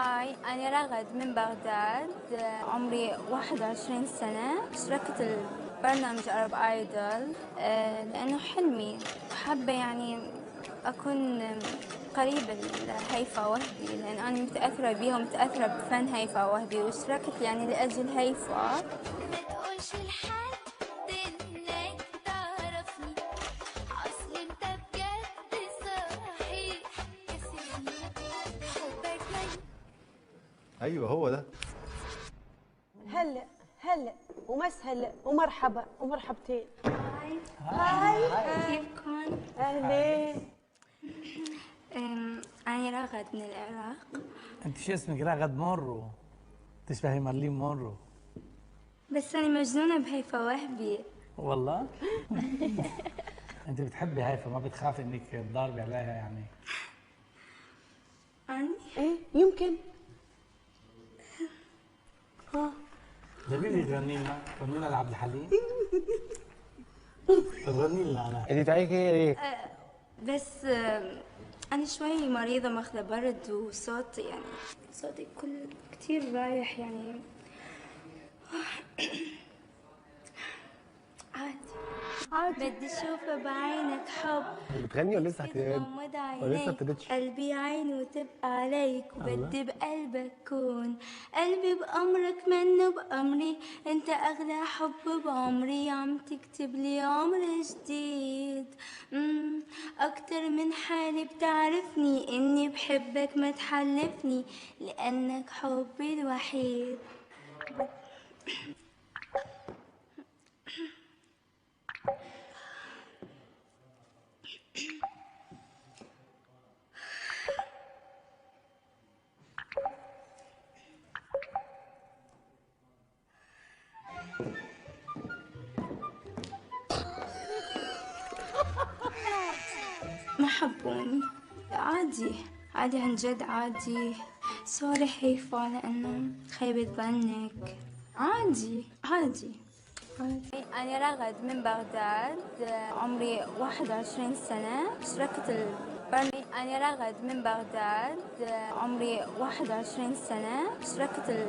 هاي، أنا رغد من بغداد، عمري 21 سنة. اشتركت البرنامج عرب آيدول لأنه حلمي، حابة يعني أكون قريبة لهيفاء وهبي، لأن أنا متأثرة بيها ومتأثرة بفن هيفاء وهبي، واشتركت يعني لأجل هيفاء. ما تقولش لحد انك تعرفني، اصل انت بجد صحيح كسفني حبك ما. ايوه هو ده. هلا هلا ومسهلا ومرحبا ومرحبتين. هاي، كيفكن؟ اهلين. أنا رغد من العراق. انت شو اسمك؟ رغد مورو، تشبهي مارلين مورو. بس أنا مجنونة بهيفاء وهبي. والله انت بتحبي هيفا، ما بتخافي انك تضاربي عليها يعني؟ أنا ايه يمكن. جيبي لي غني لنا لعبد الحليم. طب غني لنا انا. انت تعيكي ايه؟ بس أنا شوي مريضة، ماخذة برد، وصوتي يعني صوتي كتير رايح يعني. عادي. بدي اشوفه بعينك حب. بتغني ولا لسه تغمض ولا لسه عينيك، ابتديتش؟ قلبي عيني وتبقى عليك، وبدي بقلبك كون. قلبي بأمرك منه بأمري، انت أغلى حب بعمري، عم تكتب لي عمر جديد. أكتر من حالي بتعرفني إني بحبك، ما تحلفني لأنك حبي الوحيد. ما حبوني. عادي عادي، عن جد عادي. سوري هيفا لأنه خيبة ظنك. عادي عادي عادي. أنا رغد من بغداد، عمري 21 سنة. اشتركت أنا رغد من بغداد، عمري 21 سنة. اشتركت